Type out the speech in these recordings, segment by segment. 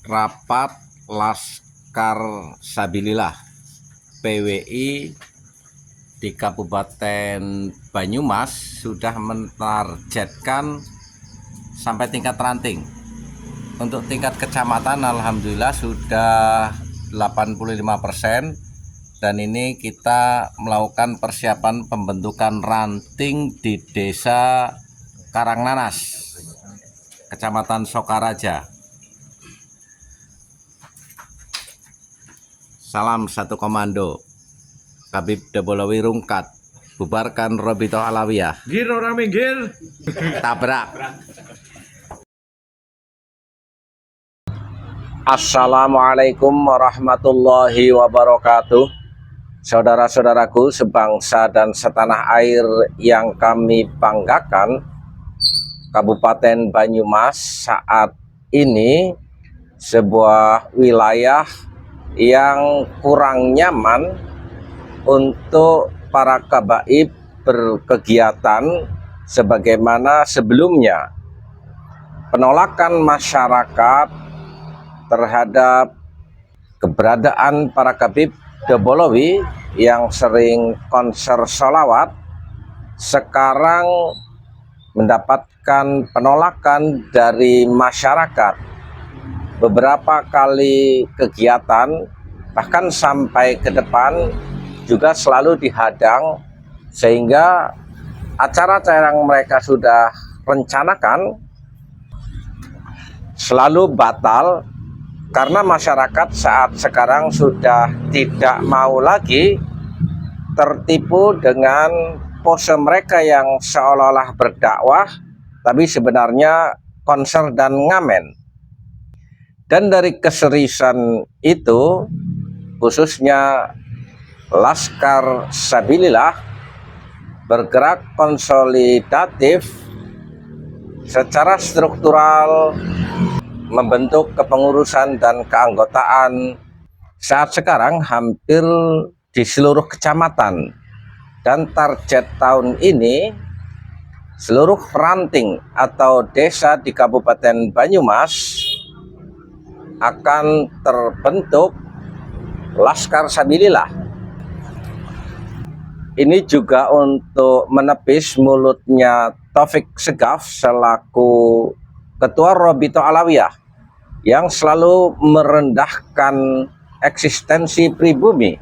Rapat Laskar Sabilillah PWI di Kabupaten Banyumas sudah menargetkan sampai tingkat ranting. Untuk tingkat kecamatan alhamdulillah sudah 85%, dan ini kita melakukan persiapan pembentukan ranting di Desa Karangnanas, Kecamatan Sokaraja. Salam satu komando. Habib Debolowi Rungkat. Bubarkan Robito Alawiyah. Gir orang minggir. Tabrak. Assalamualaikum warahmatullahi wabarakatuh. Saudara-saudaraku sebangsa dan setanah air yang kami banggakan, Kabupaten Banyumas saat ini sebuah wilayah yang kurang nyaman untuk para kabaib berkegiatan sebagaimana sebelumnya. Penolakan masyarakat terhadap keberadaan para kabib Debolowi yang sering konser sholawat sekarang mendapatkan penolakan dari masyarakat. Beberapa kali kegiatan bahkan sampai ke depan juga selalu dihadang, sehingga acara-acara yang mereka sudah rencanakan selalu batal karena masyarakat saat sekarang sudah tidak mau lagi tertipu dengan pose mereka yang seolah-olah berdakwah tapi sebenarnya konser dan ngamen. Dan dari keseriusan itu, khususnya Laskar Sabilillah bergerak konsolidatif secara struktural, membentuk kepengurusan dan keanggotaan saat sekarang hampir di seluruh kecamatan. Dan target tahun ini, seluruh ranting atau desa di Kabupaten Banyumas akan terbentuk Laskar Sabilillah. Ini juga untuk menepis mulutnya Taufik Segaf selaku Ketua Robito Alawiyah yang selalu merendahkan eksistensi pribumi,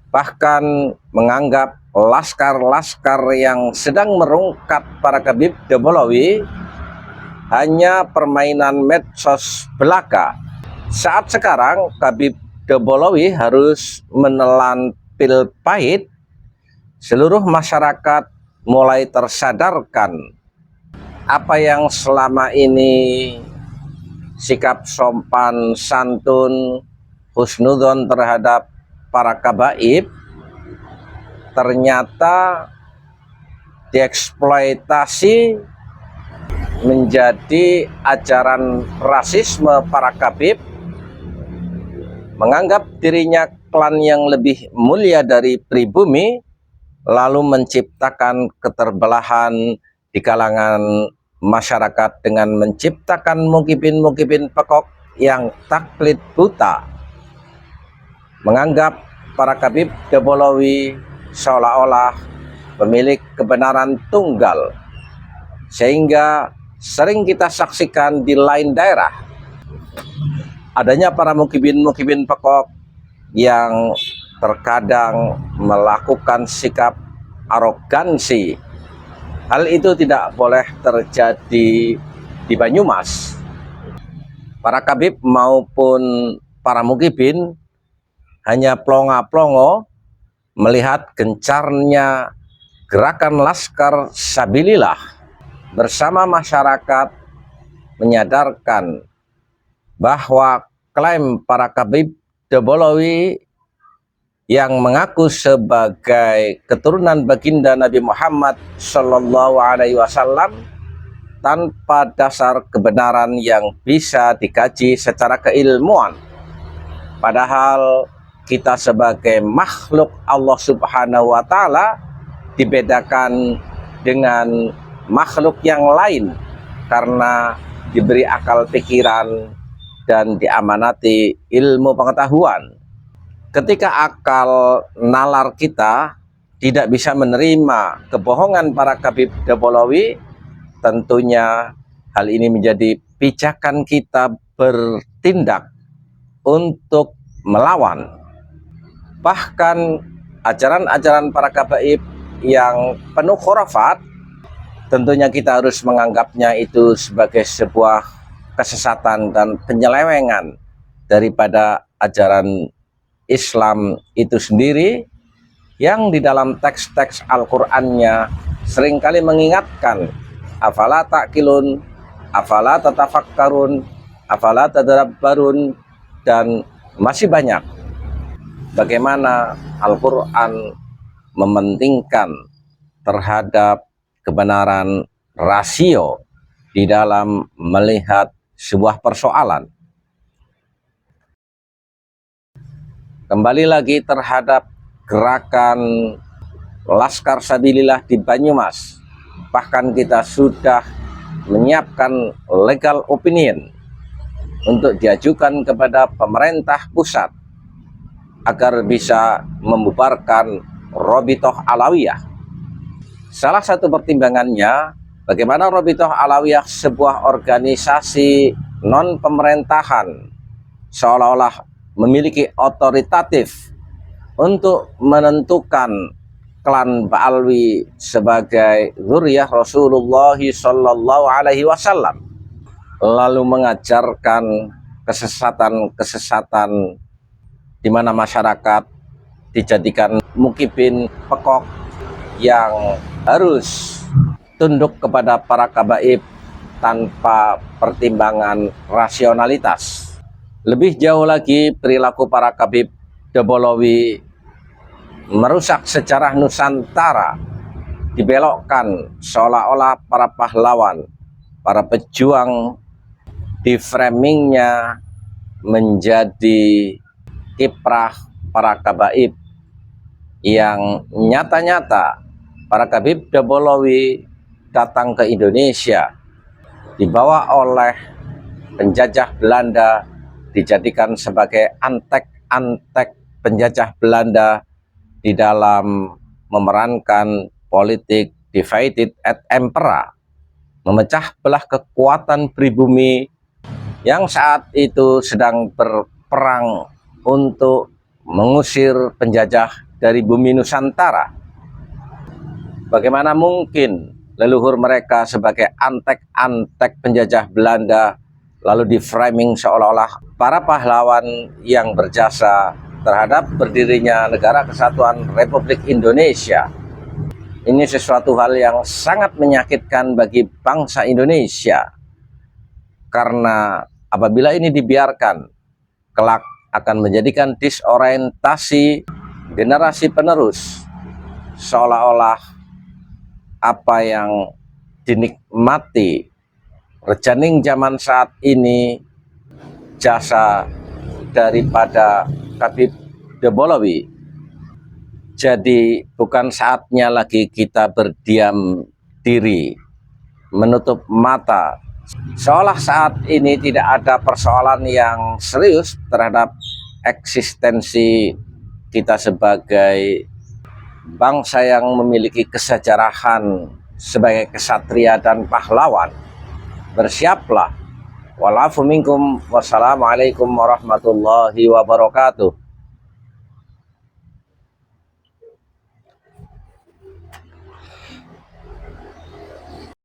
bahkan menganggap laskar-laskar yang sedang merungkat para kabib Debolowi hanya permainan medsos belaka. Saat sekarang Kabib Debolowi harus menelan pil pahit. Seluruh masyarakat mulai tersadarkan apa yang selama ini sikap sopan santun, husnudzon terhadap para kabaib ternyata dieksploitasi menjadi ajaran rasisme para kabib, menganggap dirinya klan yang lebih mulia dari pribumi, lalu menciptakan keterbelahan di kalangan masyarakat dengan menciptakan mukibin-mukibin pekok yang taklid buta, menganggap para kabib Debolowi seolah-olah pemilik kebenaran tunggal, sehingga sering kita saksikan di lain daerah adanya para mukibin-mukibin pekok yang terkadang melakukan sikap arogansi. Hal itu tidak boleh terjadi di Banyumas. Para kabib maupun para mukibin hanya plonga-plongo melihat gencarnya gerakan Laskar Sabilillah bersama masyarakat, menyadarkan bahwa klaim para kabib Debolowi yang mengaku sebagai keturunan baginda Nabi Muhammad Shallallahu Alaihi Wasallam tanpa dasar kebenaran yang bisa dikaji secara keilmuan. Padahal kita sebagai makhluk Allah Subhanahu Wa Taala dibedakan dengan makhluk yang lain karena diberi akal pikiran, dan diamanati ilmu pengetahuan. Ketika akal nalar kita tidak bisa menerima kebohongan para Khabib Dabolawi, tentunya hal ini menjadi pijakan kita bertindak untuk melawan. Bahkan ajaran-ajaran para Khabib yang penuh khurafat, tentunya kita harus menganggapnya itu sebagai sebuah kesesatan dan penyelewengan daripada ajaran Islam itu sendiri, yang di dalam teks-teks Al-Qur'annya seringkali mengingatkan afala ta'qilun, afala tatafakkarun, afala tadabbarun, dan masih banyak bagaimana Al-Qur'an mementingkan terhadap kebenaran rasio di dalam melihat sebuah persoalan. Kembali lagi terhadap gerakan Laskar Sabilillah di Banyumas, bahkan kita sudah menyiapkan legal opinion untuk diajukan kepada pemerintah pusat agar bisa membubarkan Robitoh Alawiyah. Salah satu pertimbangannya, bagaimana Robitoh Alawiyah, sebuah organisasi non pemerintahan, seolah-olah memiliki otoritatif untuk menentukan klan Ba'alwi sebagai zuriyah Rasulullah Shallallahu Alaihi Wasallam, lalu mengajarkan kesesatan-kesesatan di mana masyarakat dijadikan mukibin pekok yang harus tunduk kepada para kabaib tanpa pertimbangan rasionalitas. Lebih jauh lagi, perilaku para Khabib Dabolawi merusak sejarah Nusantara, dibelokkan seolah-olah para pahlawan, para pejuang di framingnya menjadi kiprah para kabaib, yang nyata-nyata para Khabib Dabolawi datang ke Indonesia dibawa oleh penjajah Belanda, dijadikan sebagai antek-antek penjajah Belanda di dalam memerankan politik divided et impera, memecah belah kekuatan pribumi yang saat itu sedang berperang untuk mengusir penjajah dari bumi Nusantara. Bagaimana mungkin leluhur mereka sebagai antek-antek penjajah Belanda lalu di framing seolah-olah para pahlawan yang berjasa terhadap berdirinya Negara Kesatuan Republik Indonesia. Ini sesuatu hal yang sangat menyakitkan bagi bangsa Indonesia, karena apabila ini dibiarkan, kelak akan menjadikan disorientasi generasi penerus, seolah-olah apa yang dinikmati rejaning zaman saat ini jasa daripada Khabib Dabolawi. Jadi bukan saatnya lagi kita berdiam diri, menutup mata, seolah saat ini tidak ada persoalan yang serius terhadap eksistensi kita sebagai bangsa yang memiliki kesejarahan sebagai kesatria dan pahlawan. Bersiaplah. Walafu minkum. Wassalamualaikum warahmatullahi wabarakatuh.